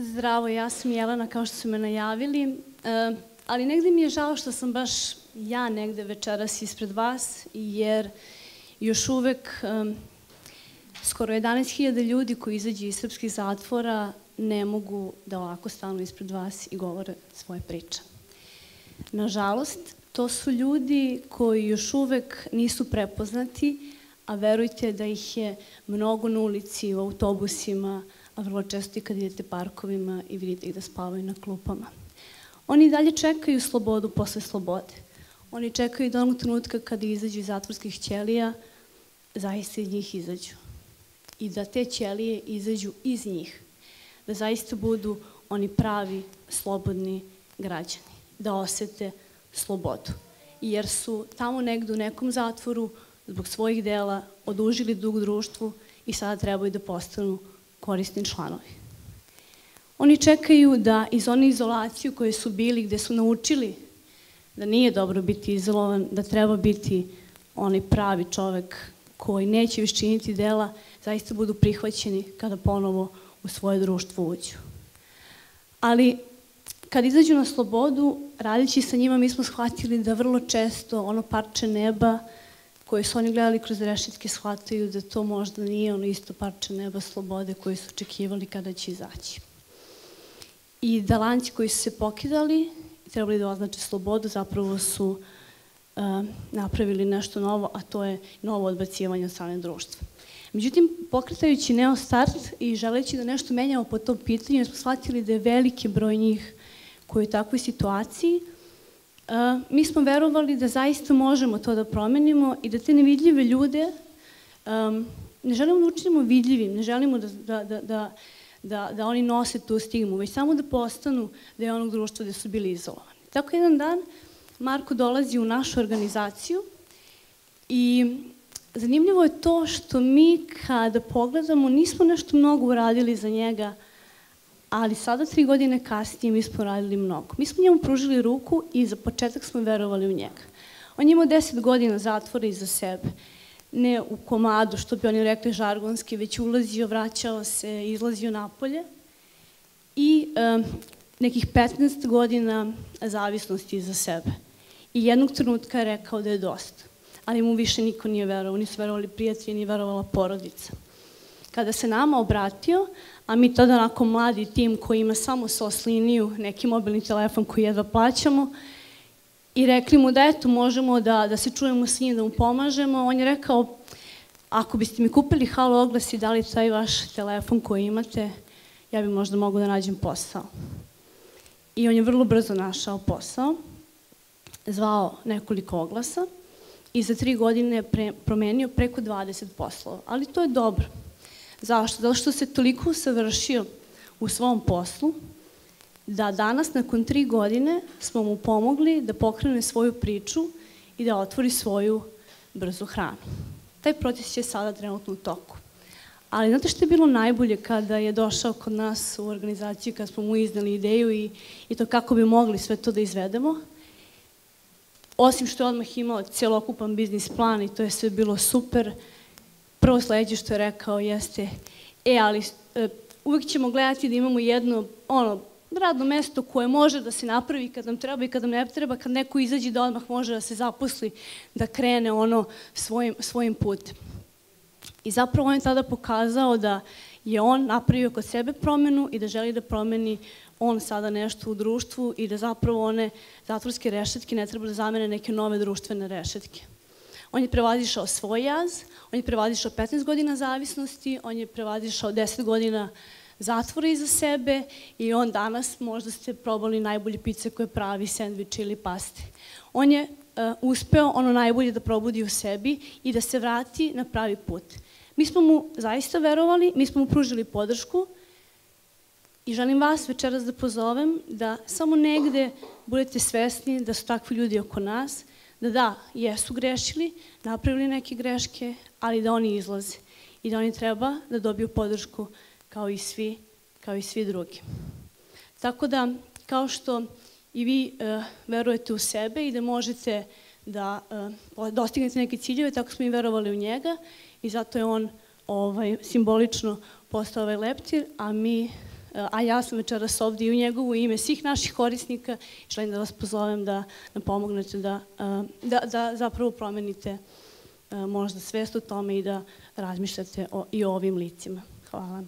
Zdravo, ja sam Jelena, kao što su me najavili, ali negde mi je žao što sam baš ja negde večeras ispred vas, jer još uvek skoro 11.000 ljudi koji izađu iz srpskih zatvora ne mogu da ovako stanu ispred vas i govore svoje priče. Nažalost, to su ljudi koji još uvek nisu prepoznati, a verujte da ih je mnogo na ulici, u autobusima, a vrlo često i kad idete parkovima i vidite ih da spavaju na klupama. Oni dalje čekaju slobodu posle slobode. Oni čekaju do onog trenutka kada izađu iz zatvorskih ćelija, zaista iz njih izađu. I da te ćelije izađu iz njih. Da zaista budu oni pravi, slobodni građani. Da osete slobodu. Jer su tamo negde u nekom zatvoru zbog svojih dela odužili dug društvu i sada trebaju da postanu korisni članovi. Oni čekaju da iz one izolacije u kojoj su bili, gde su naučili da nije dobro biti izolovan, da treba biti onaj pravi čovek koji neće više činiti dela, zaista budu prihvaćeni kada ponovo u svoje društvo uđu. Ali kad izađu na slobodu, radeći sa njima, mi smo shvatili da vrlo često ono parče neba koje su oni gledali kroz rešetke shvataju da to možda nije ono isto parče neba slobode koje su očekivali kada će izaći. I da lanci koji su se pokidali i trebali da označe slobodu zapravo su napravili nešto novo, a to je novo odbacivanje od strane društva. Međutim, pokretajući Neostart i želeći da nešto menjamo po tom pitanju, smo shvatili da je veliki broj njih koji je u takvoj situaciji. Mi smo verovali da zaista možemo to da promenimo i da te nevidljive ljude ne želimo da učinimo vidljivim, ne želimo da oni nose tu stigmu, već samo da postanu da je onog društva gde su bili izolovani. Tako jedan dan Marko dolazi u našu organizaciju i zanimljivo je to što mi kada pogledamo nismo nešto mnogo uradili za njega, ali sada 3 godine kasnije mi smo radili mnogo. Mi smo njemu pružili ruku i za početak smo verovali u njega. On je imao 10 godina zatvora iza sebe. Ne u komadu, što bi oni rekli žargonski, već ulazio, vraćao se, izlazio napolje. I nekih 15 godina zavisnosti iza sebe. I jednog trenutka je rekao da je dosta. Ali mu više niko nije verovao. Nisu verovali prijatelji, nije verovala porodica. Kada se nama obratio, a mi tada onako mladi tim koji ima samo SOS liniju, neki mobilni telefon koji jedva plaćamo, i rekli mu da eto možemo da se čujemo s njim, da mu pomažemo, on je rekao ako biste mi kupili halo oglas i dali taj vaš telefon koji imate, ja bi možda mogao da nađem posao. I on je vrlo brzo našao posao, zvao nekoliko oglasa i za 3 godine je promenio preko 20 poslova. Ali to je dobro. Zašto? Zato što se toliko usavršio u svom poslu da danas, nakon 3 godine, smo mu pomogli da pokrene svoju priču i da otvori svoju brzu hranu. Taj proces je sada trenutno u toku. Ali znate što je bilo najbolje kada je došao kod nas u organizaciju, kada smo mu iznali ideju i to kako bi mogli sve to da izvedemo? Osim što je odmah imao celokupan biznis plan i to je sve bilo super, prvo sledeće što je rekao jeste, ali uvek ćemo gledati da imamo jedno radno mesto koje može da se napravi kad nam treba i kad nam ne treba, kad neko izađe da odmah može da se zaposli, da krene svojim putem. I zapravo on je tada pokazao da je on napravio kod sebe promenu i da želi da promeni on sada nešto u društvu i da zapravo one zatvorske rešetke ne treba da zamene neke nove društvene rešetke. On je prevazišao svoj jaz, on je prevazišao 15 godina zavisnosti, on je prevazišao 10 godina zatvora iza sebe i on danas, možda ste probali najbolje pice koje pravi, sendviče ili paste. On je uspeo ono najbolje da probudi u sebi i da se vrati na pravi put. Mi smo mu zaista verovali, mi smo mu pružili podršku i želim vas večeras da pozovem da samo negde budete svesni da su takvi ljudi oko nas, da jesu grešili, napravili neke greške, ali da oni izlaze i da oni treba da dobiju podršku kao i svi drugi. Tako da, kao što i vi verujete u sebe i da možete da dostignete neke ciljeve, tako smo i verovali u njega i zato je on simbolično postao ovaj leptir, a mi a ja sam večeras ovdje i u njegovo ime svih naših korisnika, želim da vas pozovem da nam pomognete da zapravo promenite možda svest o tome i da razmišljate i o ovim licima. Hvala.